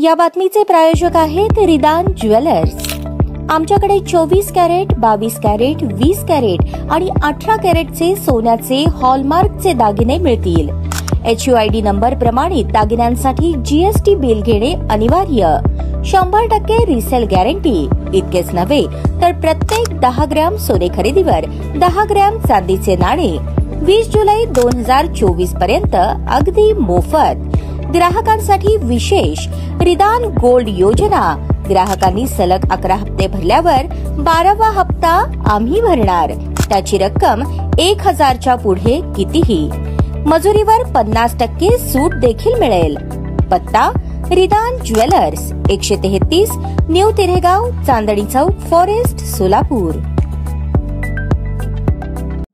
या बातमीचे प्रायोजक आहेत रिदान ज्वेलर्स। आमच्याकडे 24 कॅरेट, 22 कॅरेट, 20 कॅरेट आणि 18 कॅरेटचे सोन्याचे हॉलमार्कचे दागिने मिळतील। HUID नंबर प्रमाणित दागिन्यांसाठी GST बिल घेणे अनिवार्य। 100% रिसेल गॅरंटी। इतकेच नव्हे तर प्रत्येक 10 ग्रॅम सोने खरेदीवर 10 ग्रॅम चांदीचे नाणे 20 जुलै 2024 पर्यंत अगदी मोफत। ग्राहकांसाठी विशेष रिदान गोल्ड योजना। ग्राहकांनी सलग 11 हप्ते भरल्यावर 12वा हप्ता आम्ही भरणार। त्याची रक्कम 1000च्या पुढे कितीही। मजुरीवर 50% सूट देखील मिळेल। पत्ता रिदान jewellers, 133 new तिरेगाव, Chandni Chowk, forest, Solapur.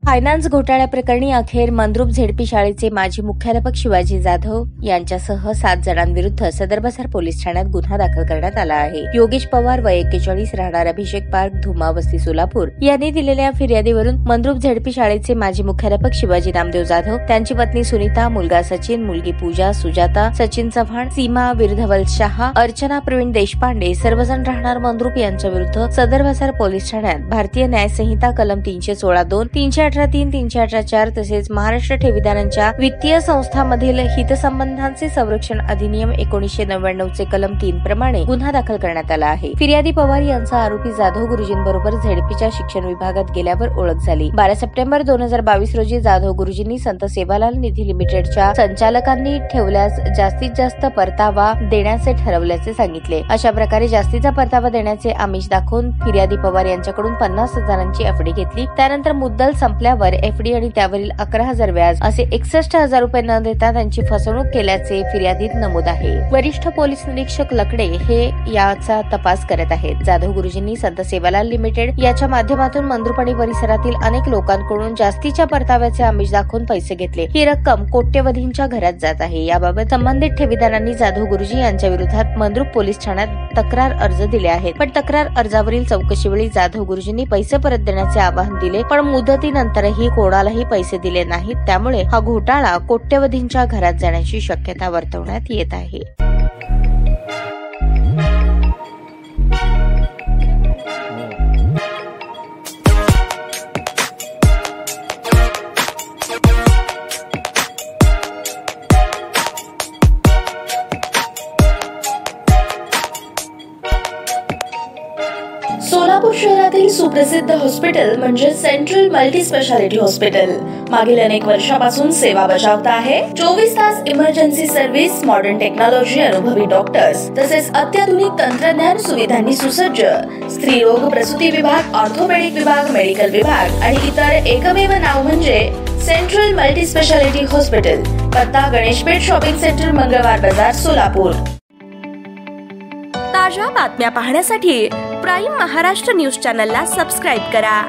Finance घोटाळ्याप्रकरणी अखेर मंद्रुप झेडपी शाळेचे माजी मुख्याध्यापक शिवाजी जाधव यांच्यासह 7 जणांविरुद्ध सदर बाजार पोलीस ठाण्यात गुन्हा दाखल करण्यात आला आहे। योगेश पवार वय 41 राहणार अभिषेक पार्क, धुमावस्ती, सोलापूर यांनी दिलेल्या फिर्यादीवरून मंद्रुप झेडपी शाळेचे माजी मुख्याध्यापक शिवाजी नामदेव जाधव, त्यांची पत्नी सुनीता, मुलगा सचिन, मुलगी पूजा, सुजाता, सचिन चव्हाण, सीमा, विरधवल शहा, अर्चना प्रवीण देशपांडे सर्वजण राहणार मंद्रुप यांच्या विरुद्ध सदर बाजार पोलीस ठाण्यात भारतीय न्याय संहिता कलम 316(2), 318(3), 318(4) तसेच महाराष्ट्र ठेवीदारांच्या वित्तीय संस्थांमधील हितसंबंधांचे संरक्षण अधिनियम 1999 चे कलम 3 प्रमाणे गुन्हा दाखल करण्यात आला आहे। फिर्यादी पवार यांचा आरोपी जाधव गुरुजींबरोबर झेडपीच्या शिक्षण विभागात गेल्यावर ओळख झाली। 12 सप्टेंबर 2022 रोजी जाधव गुरुजींनी संत सेवालाल निधी लिमिटेडच्या संचालकांनी ठेवल्यास जास्तीत जास्त परतावा देण्याचे ठरवल्याचे सांगितले। अशा प्रकारे जास्तीचा परतावा देण्याचे आमिष दाखवून फिर्यादी पवार यांच्याकडून 50,000ची एफडी घेतली। त्यानंतर मुद्दल संपल्यावर एफडी आणि त्यावरील 11,000 व्याज असे 61,000 रुपये न देता त्यांची फसवणूक केल्याचे फिर्यादीत नमूद आहे। वरिष्ठ पोलीस निरीक्षक लकडे हे याचा तपास करत आहेत। जाधव गुरुजींनी संत सेवालाल लिमिटेड याच्या माध्यमातून मंद्रुप आणि परिसरातील अनेक लोकांकडून जास्तीच्या परताव्याचे आमिष दाखवून पैसे घेतले। ही रक्कम कोट्यवधींच्या घरात जात आहे। याबाबत संबंधित ठेवीदारांनी जाधव गुरुजी यांच्या विरोधात मंद्रुप पोलीस ठाण्यात तक्रार अर्ज दिले आहेत। पण तक्रार अर्जावरील चौकशीवेळी जाधव गुरुजींनी पैसे परत देण्याचे आवाहन दिले, पण मुदतीनंतरही कोणालाही पैसे दिले नाहीत। त्यामुळे हा घोटाळा कोट्यवधींच्या घरात जाण्याची शक्यता वर्तवण्यात येत आहे। सोलापूर शहरातील सुप्रसिद्ध हॉस्पिटल म्हणजे सेंट्रल मल्टी स्पेशालिटी हॉस्पिटल मागील अनेक वर्षापासून सेवा बजावत आहे। 24 तास इमर्जन्सी सर्व्हिस, मॉडर्न टेक्नॉलॉजी, अनुभवी डॉक्टर्स तसेच अत्याधुनिक तंत्रज्ञान सुविधांनी सुसज्ज स्त्रीरोग प्रसूती विभाग, ऑर्थोपेडिक विभाग, मेडिकल विभाग आणि इतर एकमेव नाव म्हणजे सेंट्रल मल्टी स्पेशालिटी हॉस्पिटल। पत्ता गणेशपेठ शॉपिंग सेंटर, मंगळवार बाजार, सोलापूर। ताज्या बातम्या पाहण्यासाठी प्राईम महाराष्ट्र न्यूज चॅनलला सबस्क्राईब करा।